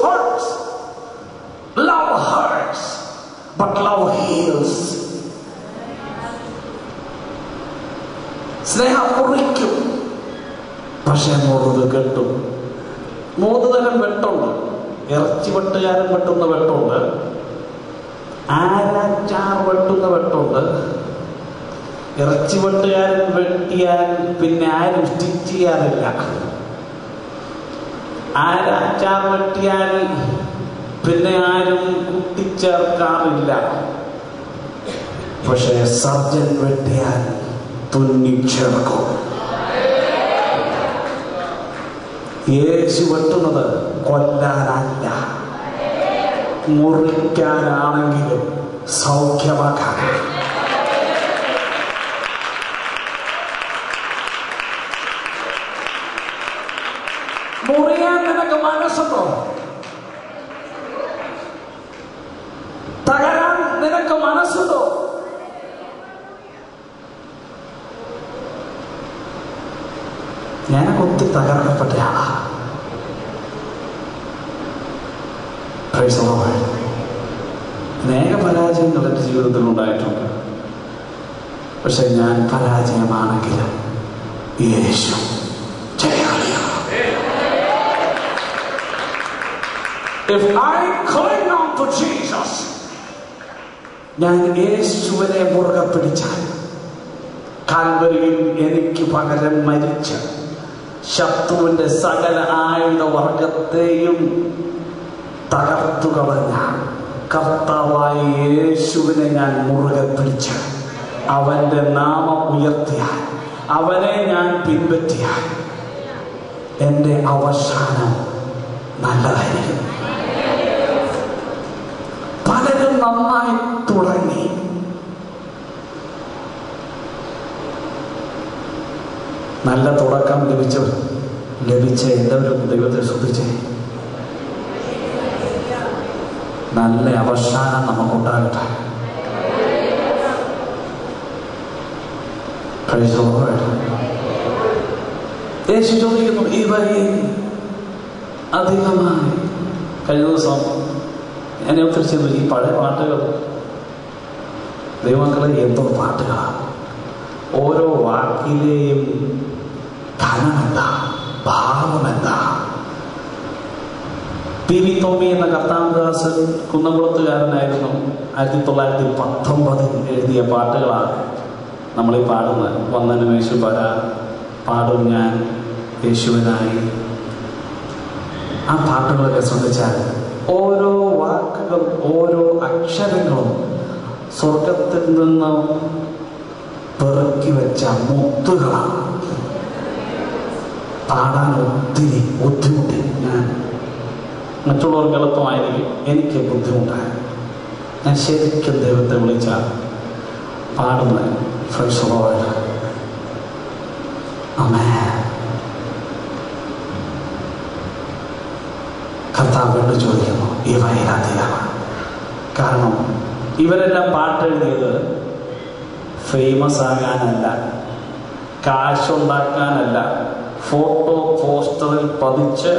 hurts. Love hurts, but love heals. സ്നേഹം മുറിക്കും, പക്ഷെ മുറിവ് കെട്ടും. 3 തരം വെട്ടുണ്ട്. ഇറച്ചി വെട്ടുകാരൻ വെട്ടുന്ന വെട്ടുണ്ട്, ആരാച്ചാർ വെട്ടുന്ന വെട്ടുണ്ട്. ഇറച്ചി വെട്ടുകാരൻ വെട്ടിയാൽ പിന്നെ ആരും സ്റ്റിച്ച് ചെയ്യാറില്ല. ആരാച്ചാർ വെട്ടിയാൽ പിന്നെ ആരും കുത്തിച്ചേർക്കാറില്ല. പക്ഷെ സർജൻ വെട്ടിയാൽ തുന്നിച്ചേർക്കും. യേശു വെട്ടുന്നത് കൊല്ലാനല്ല, മുറിക്കാനാണെങ്കിലും സൗഖ്യമാക്കാൻ. മുറിയാൻ നിനക്ക് മനസ്സുണ്ടോ? തകരാൻ നിനക്ക് മനസ്സുണ്ടോ? ഞാൻ ഒത്തിരി തകർക്കപ്പെട്ടയാളാ. അനേക പരാജയങ്ങൾ എൻ്റെ ജീവിതത്തിൽ ഉണ്ടായിട്ടുണ്ട്. പക്ഷെ ഞാൻ പരാജയമാണെങ്കിലും യേശു ജയാളിയാണ്. If I cling on to Jesus, ഞാൻ യേശുവിനെ മുറുകെ പിടിച്ചാൽ, കാൽവരിയിൽ എനിക്ക് പകരം മരിച്ച ശത്രുവിന്റെ സകല ആയുധവർഗത്തെയും തകർത്തു കളഞ്ഞ കർത്താവായ യേശുവിനെ ഞാൻ മുറുകെ പിടിച്ച് അവന്റെ നാമം ഉയർത്തിയാൽ, അവനെ ഞാൻ പിൻപറ്റിയാൽ എൻ്റെ അവസാനം നല്ലതായിരിക്കും. പലരും നന്നായി തുടങ്ങി, നല്ല തുടക്കം ലഭിച്ച എല്ലാവരും ദൈവത്തെ ശ്രദ്ധിച്ചേ. നല്ല അവസാനം നമുക്കുണ്ടാകട്ടെ. യേശു ചോദിക്കുന്നു, ഇവയെ അധികമായി. കഴിഞ്ഞ ദിവസം എന്നെ ഒത്തിരി ചെയ്തു ഈ പഴയ പാട്ടുകൾ. ദൈവമക്കളെ, എന്തോ പാട്ടുകളാണ്! ഓരോ വാക്കിലെയും ധനമെന്താ, ഭാവമെന്താ. പി.വി. തോമി എന്ന കർത്താമദാസൻ കുന്നംകുളത്തുകാരനായിരുന്നു. 1919 എഴുതിയ പാട്ടുകളാണ് നമ്മളീ പാടുന്നത്. വന്ദനം യേശു പരാ, പാടും ഞാൻ യേശുവിനായി. ആ പാട്ടുകളൊക്കെ ശ്രദ്ധിച്ചാൽ ഓരോ വാക്കുകൾ, ഓരോ അക്ഷരങ്ങളും സ്വർഗത്തിൽ നിന്ന് പെറുക്കി വെച്ച മുത്തുകളാണ്. പാടാൻ ഒത്തിരി ബുദ്ധിമുട്ടി. ഞാൻ മറ്റുള്ളവർക്ക് എളുപ്പമായിരിക്കും, എനിക്ക് ബുദ്ധിമുട്ടായി. ഞാൻ ശരിക്കും ദൈവത്തെ വിളിച്ചാൽ പാടുന്നത്. കർത്താവിനോട് ചോദിക്കുന്നു, ഇവയിലധികമാണ്. കാരണം ഇവരെല്ലാം പാട്ടെഴുതിയത് ഫേമസ് ആകാനല്ല, കാശുണ്ടാക്കാനല്ല, ഫോട്ടോ പോസ്റ്ററിൽ പതിച്ച്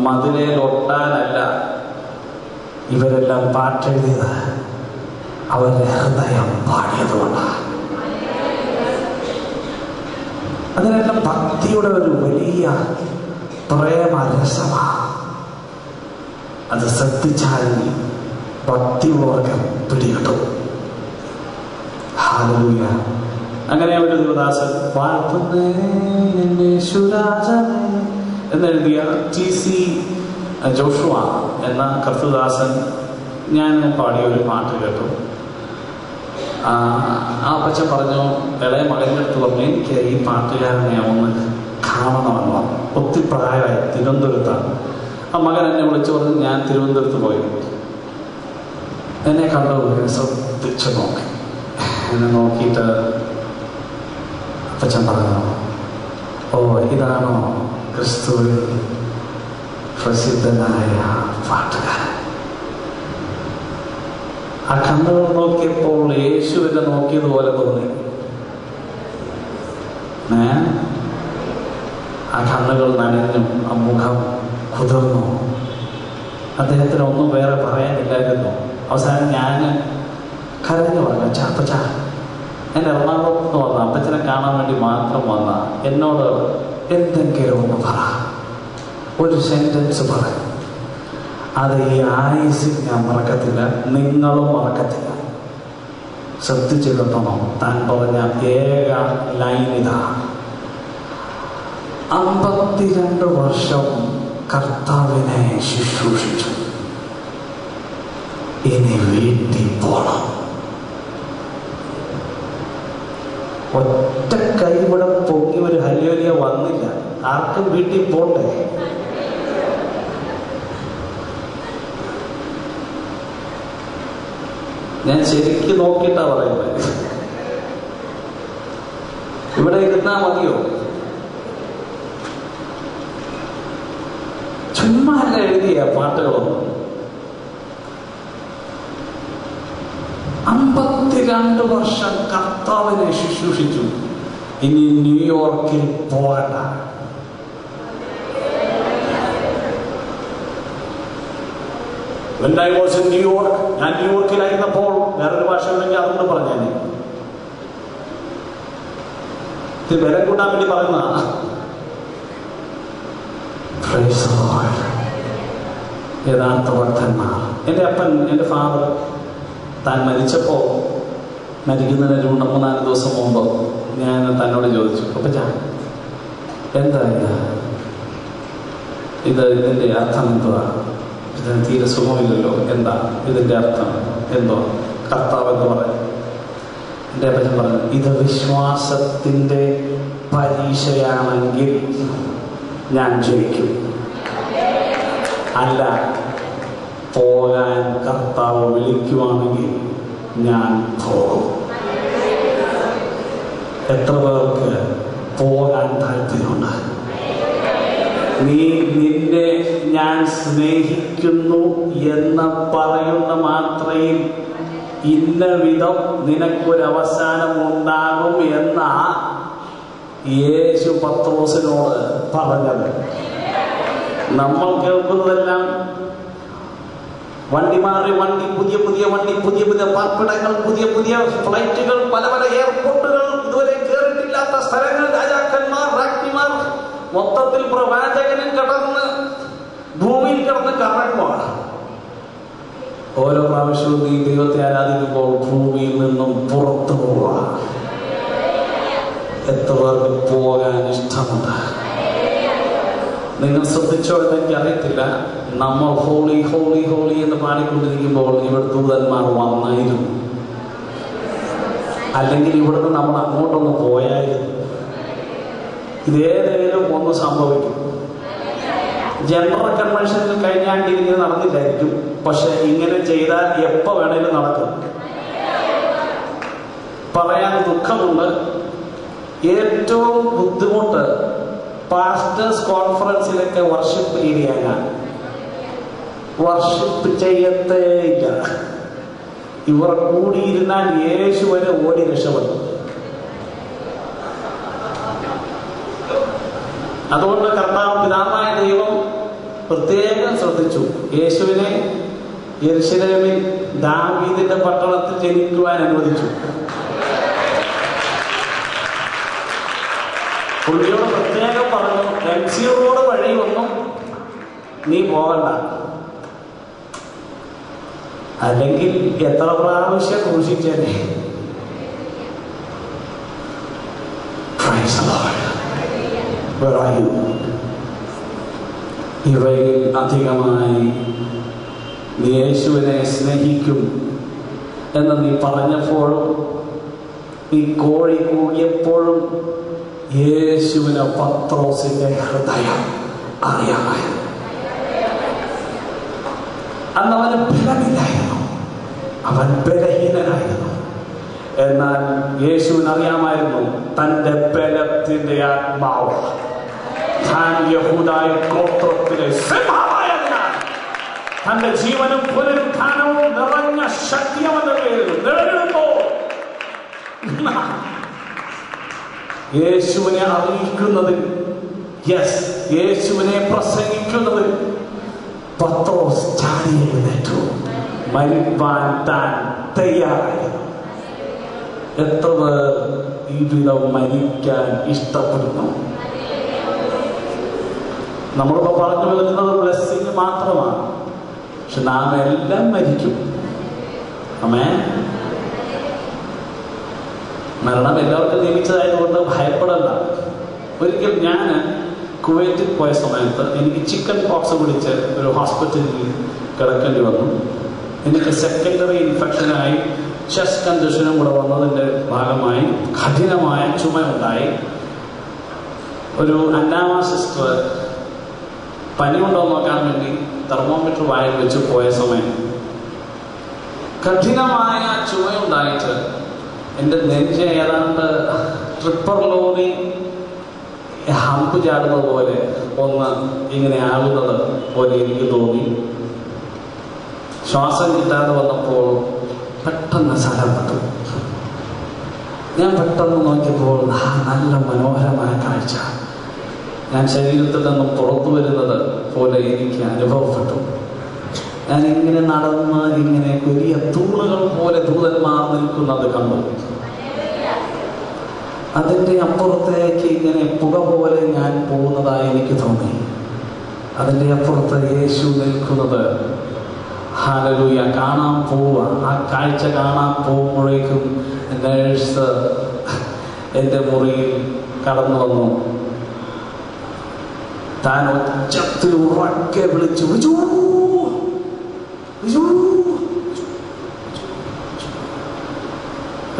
മതിലേലൊട്ടാനല്ല. ഇവരെല്ലാം പാട്ടെഴുതിയത് അവരുടെ ഹൃദയം പാടിയതുകൊണ്ടാണ്. അതിനെല്ലാം ഭക്തിയുടെ ഒരു വലിയ പ്രേമരസമാണ്. അത് ശ്രദ്ധിച്ചാൽ ഭക്തിയുള്ളവർക്ക് പിടികിട്ടും. ഹല്ലേലൂയ. അങ്ങനെ ഒരു ദേവദാസൻ എന്നെഴുതിയ T.C. ജോഷുവ എന്ന കർത്തദാസൻ ഞാൻ പാടിയ ഒരു പാട്ട് കേട്ടു. ആ അപ്പച്ചൻ പറഞ്ഞു, ഇളയ മകൻ്റെ അടുത്ത് പറഞ്ഞു, എനിക്ക് ഈ പാട്ടുകാരനെ ഒന്ന് കാണണമെന്ന്. ഒത്തിരി പ്രായമായി, തിരുവനന്തപുരത്താണ്. ആ മകൻ എന്നെ വിളിച്ചു പറഞ്ഞു, ഞാൻ തിരുവനന്തപുരത്ത് പോയി. എന്നെ കണ്ടു, ശ്രദ്ധിച്ചു നോക്കി. എന്നെ നോക്കിയിട്ട് അപ്പച്ചൻ പറഞ്ഞു, ഓ ഇതാണോ ക്രിസ്തുവിൽ പ്രസിദ്ധനായ പാട്ടുകാരൻ? ആ കണ്ണുകൾ നോക്കിയപ്പോൾ യേശുവിനെ നോക്കിയതുപോലെ തോന്നി. ആ കണ്ണുകൾ നനഞ്ഞും ആ മുഖം കുതിർന്നു. അദ്ദേഹത്തിന് ഒന്നും വേറെ പറയാനില്ലായിരുന്നു. അവസാനം ഞാൻ കരഞ്ഞു പറഞ്ഞു, അപ്പച്ച, ഞാൻ എറണാകുളത്ത് നിന്ന് വന്ന അപ്പച്ചനെ കാണാൻ വേണ്ടി മാത്രം വന്ന, എന്നോട് എന്തെങ്കിലും ഒന്ന് പറ, ഒരു സെൻറ്റൻസ് പറയും. അത് ഈ ആയുസിൽ ഞാൻ മറക്കത്തില്ല, നിങ്ങളും മറക്കത്തില്ല. ശ്രദ്ധിച്ചു കേട്ടണം. താൻ പറഞ്ഞ ഏക ലൈൻ ഇതാ: 52 വർഷം കർത്താവിനെ ശുശ്രൂഷിച്ചു, ഇനി വീട്ടിൽ പോണം. ഒറ്റ കൈ ഇവിടെ പൊങ്ങി ഒരു ഹല്ലേലൂയ വന്നില്ല. ആർക്കും വീട്ടിൽ പോണ്ടേ? ഞാൻ ശരിക്കും നോക്കിയിട്ടാ പറയുന്നത്. ഇവിടെ ഇരുന്നാ മതിയോ? ചുമ്മാ അല്ല എഴുതിയ പാട്ടുകളൊന്നും. 52 വർഷം കർത്താവിനെ ശുശ്രൂഷിച്ചു, ഇനി ന്യൂയോർക്കിൽ പോകണ്ട. When I was in New York, ഞാൻ ന്യൂയോർക്കിലായിരുന്നപ്പോൾ, വേറൊരു ഭാഷ ഉണ്ടെങ്കിൽ അതുകൊണ്ട് പറഞ്ഞാൽ ഇത് വില കൂട്ടാൻ വേണ്ടി പറയുന്നതാണ്. യഥാർത്ഥ ഭക്തന്മാർ. എൻ്റെ അപ്പൻ, എൻ്റെ ഫാദർ താൻ മരിച്ചപ്പോൾ, മരിക്കുന്നതിന് 3-4 ദിവസം മുമ്പ് ഞാൻ തന്നോട് ചോദിച്ചു, അപ്പച്ചാ എന്താ ഇതിൻ്റെ അർത്ഥം എന്തുവാ? ഇതിന് തീരെ സുഖമില്ലല്ലോ, എന്താ ഇതിൻ്റെ അർത്ഥം എന്തോ? കർത്താവ് എന്ന് പറയും. എൻ്റെ അപ്പച്ചൻ പറഞ്ഞു, ഇത് വിശ്വാസത്തിൻ്റെ പരീക്ഷയാണെങ്കിൽ ഞാൻ ജയിക്കും, അല്ല പോകാൻ കർത്താവ് വിളിക്കുവാണെങ്കിൽ ഞാൻ പോകും. എത്ര പേർക്ക് പോകാൻ താല്പര്യമുണ്ട്? നിന്നെ ഞാൻ സ്നേഹിക്കുന്നു എന്ന് പറയുന്ന മാത്രയിൽ ഇന്ന വിധം നിനക്കൊരവസാനം ഉണ്ടാകും എന്ന യേശു പത്രോസിനോട് പറഞ്ഞത്. നമ്മൾ കേൾക്കുന്നതെല്ലാം വണ്ടി മാറി വണ്ടി, പുതിയ പുതിയ വണ്ടി, പുതിയ പുതിയ പാർപ്പിടങ്ങൾ, പുതിയ പുതിയ ഫ്ലൈറ്റുകൾ, പല പല എയർപോർട്ടുകൾ, ഇതുവരെ കേറിയിട്ടില്ലാത്ത സ്ഥലങ്ങൾ, രാജാക്കന്മാർ, രാജ്ഞിമാർ, മൊത്തത്തിൽ പ്രവാചകനും കടന്ന് ഭൂമിയിൽ കിടന്ന് കറങ്ങുവാണ്. ഓരോ പ്രാവശ്യവും നീ ദൈവത്തെ ആരാധിക്കുമ്പോൾ ഭൂമിയിൽ നിന്നും പുറത്തു പോവുക. എത്ര പേർക്ക് പോകാൻ ഇഷ്ടമുണ്ട്? നിങ്ങൾ ശ്രദ്ധിച്ചോ എന്നെനിക്ക് അറിയത്തില്ല. നമ്മൾ ഹോളി ഹോളി ഹോളി എന്ന് പാടിക്കൊണ്ടിരിക്കുമ്പോൾ ഇവിടെ ദൂതന്മാർ വന്നായിരുന്നു, അല്ലെങ്കിൽ ഇവിടുന്ന് നമ്മൾ അങ്ങോട്ടൊന്ന് പോയായിരുന്നു. ഇതേതേലും ഒന്ന് സംഭവിക്കും. ജനറൽ കൺവെൻഷനിൽ കഴിഞ്ഞാണ്ട് ഇങ്ങനെ നടന്നില്ലായിരിക്കും, പക്ഷെ ഇങ്ങനെ ചെയ്താൽ എപ്പോ വേണേലും നടക്കും. പറയാൻ ദുഃഖമുണ്ട്. ഏറ്റവും ബുദ്ധിമുട്ട് പാസ്റ്റേഴ്സ് കോൺഫറൻസിലൊക്കെ വർഷിപ്പ് ലീഡ് ചെയ്യാനാണ്. വർഷിപ്പ് ചെയ്യത്തേ ഇല്ല. ഇവർ കൂടിയിരുന്നാൽ യേശു വരെ ഓടി രക്ഷപ്പെടും. അതുകൊണ്ട് കർത്താവ് പിതാവായ ദൈവം പ്രത്യേകം ശ്രദ്ധിച്ചു. യേശുവിനെ യെരൂശലേമിൽ ദാവീദിന്റെ പട്ടണത്തിൽ ജനിക്കുവാൻ അനുവദിച്ചു. പുള്ളിയോട് പ്രത്യേകം പറഞ്ഞു, MC റോഡ് വഴി ഒന്നും നീ പോകണ്ട, അല്ലെങ്കിൽ എത്ര പ്രാവശ്യം ക്രൂശിച്ചേനെ. ഇവയിൽ അധികമായി നീ യേശുവിനെ സ്നേഹിക്കും എന്ന് നീ പറഞ്ഞപ്പോഴും, നീ കോഴി കൂടിയപ്പോഴും യേശുവിന് പത്രോസിന്റെ ഹൃദയം അറിയാമായിരുന്നു. അന്ന് അവന് ബലമില്ലായിരുന്നു, അവൻ ബലഹീനനായിരുന്നു. എന്നാൽ യേശുവിന് അറിയാമായിരുന്നു തന്റെ ബലത്തിന്റെ ആത്മാവ് താൻ യഹൂദായ ഗോത്രത്തിലെ സിംഹമായതിനാൽ തന്റെ ജീവനും പുനരുത്ഥാനവും നിറഞ്ഞ ശക്തിയവന്റെ പേരിൽ നിലനിൽക്കുമ്പോൾ യേശുവിനെ അറിയിക്കുന്നതിൽ യെസ്, യേശുവിനെ പ്രസംഗിക്കുന്നവർ പത്രോസ് ചാടി എഴുന്നേറ്റു. മരിപ്പാൻ താൻ തയ്യാറായിരുന്നു. എത്ര പേർ ഈ വിധം മരിക്കാൻ ഇഷ്ടപ്പെടുന്നു? നമ്മളിപ്പോ പറഞ്ഞു വരുന്നത് ബ്ലെസ്സിങ് മാത്രമാണ്. പക്ഷെ നാം എല്ലാം മരിക്കും. ആമേൻ. മരണം എല്ലാവർക്കും നിയമിച്ചതായതുകൊണ്ട് ഭയപ്പെടണ്ട. ഒരിക്കൽ ഞാൻ കുവൈറ്റിൽ പോയ സമയത്ത് എനിക്ക് ചിക്കൻ പോക്സ് പിടിച്ച് ഒരു ഹോസ്പിറ്റലിൽ കിടക്കേണ്ടി വന്നു. എനിക്ക് സെക്കൻഡറി ഇൻഫെക്ഷനായി ചെസ്റ്റ് കണ്ടീഷനും കൂടെ വന്നതിൻ്റെ ഭാഗമായി കഠിനമായ ചുമയുണ്ടായി. ഒരു അന്നാമ സിസ്റ്റർ പനി ഉണ്ടോ നോക്കാൻ വേണ്ടി തെർമോമീറ്റർ വായിൽ വെച്ച് പോയ സമയം കഠിനമായ ചുമയുണ്ടായിട്ട് എൻ്റെ നെഞ്ച് ഏതാണ്ട് ട്രിപ്പർ ലോറി ഹമ്പ് ചാടുന്നത് പോലെ ഒന്ന് ഇങ്ങനെ ആകുന്നത് പോലെ എനിക്ക് തോന്നി. ശ്വാസം കിട്ടാതെ വന്നപ്പോൾ പെട്ടെന്ന് സ്ഥലപ്പെട്ടു. ഞാൻ പെട്ടെന്ന് നോക്കിയപ്പോൾ നല്ല മനോഹരമായ കാഴ്ച ഞാൻ ശരീരത്തിൽ നിന്നും പുറത്തു വരുന്നത് പോലെ എനിക്ക് അനുഭവപ്പെട്ടു. ഞാൻ ഇങ്ങനെ നടന്ന് ഇങ്ങനെ വലിയ തൂണുകൾ പോലെ ദൂതന്മാർ നിൽക്കുന്നത് കണ്ടു. അതിൻ്റെ അപ്പുറത്തേക്ക് ഇങ്ങനെ പുക പോലെ ഞാൻ പോകുന്നതായി എനിക്ക് തോന്നി. അതിൻ്റെ അപ്പുറത്ത് യേശു നിൽക്കുന്നത് ഹല്ലേലൂയ കാണാൻ പോവുക. ആ കാഴ്ച കാണാൻ പോകുമ്പോഴേക്കും നേഴ്സ് എൻ്റെ മുറിയിൽ കടന്നു വന്നു. താൻ ഒച്ചത്തിൽ ഉറക്കെ വിളിച്ചു, വിജു വിജു.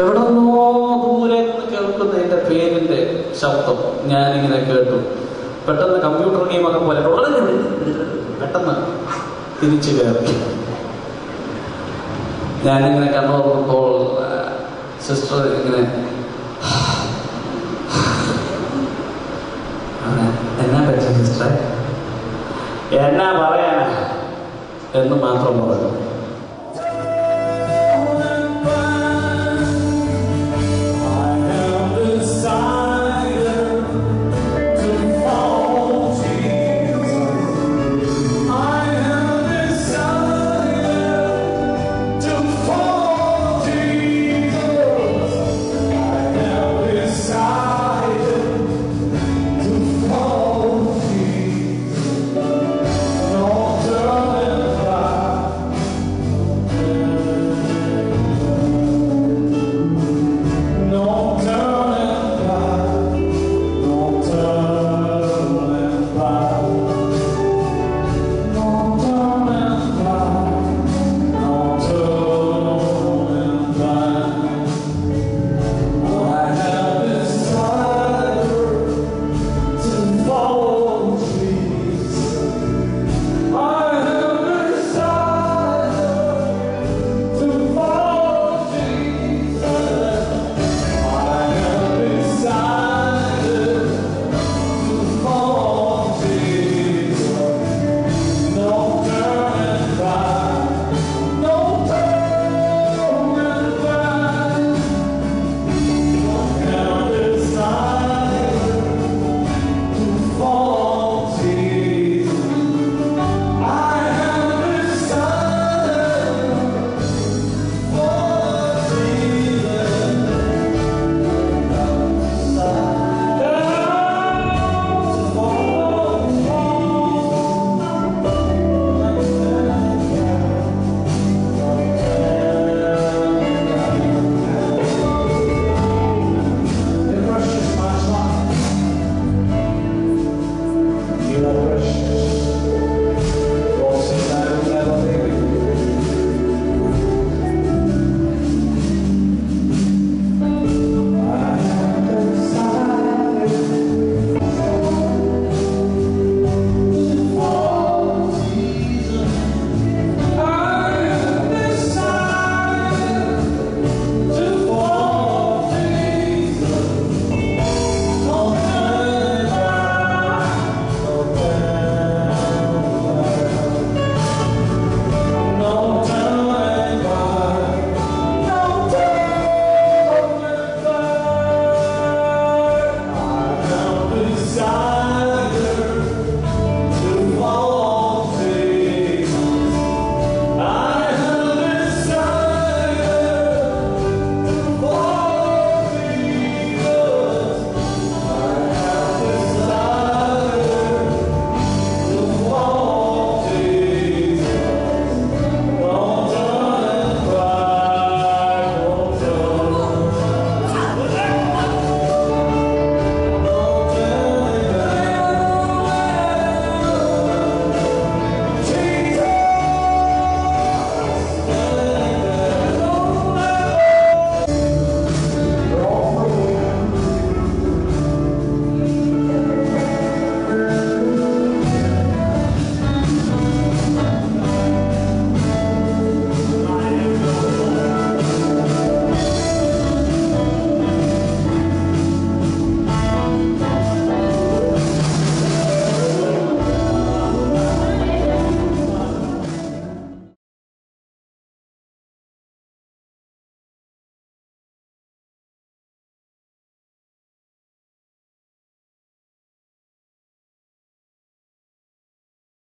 എവിടെന്നോ ദൂരെ നിന്ന് കേൾക്കുന്ന എൻ്റെ പേരിൻ്റെ ശബ്ദം ഞാനിങ്ങനെ കേട്ടു. പെട്ടെന്ന് കമ്പ്യൂട്ടർ ഗെയിമൊക്കെ പോലെ പെട്ടെന്ന് തിരിച്ചു കയറി. ഞാനിങ്ങനെ കണ്ണു തുറന്നപ്പോൾ സിസ്റ്റർ ഇങ്ങനെ എന്നാ പറ്റിയ സിസ്റ്ററെ, എന്നാ പറയാനാ എന്ന് മാത്രം പറഞ്ഞു.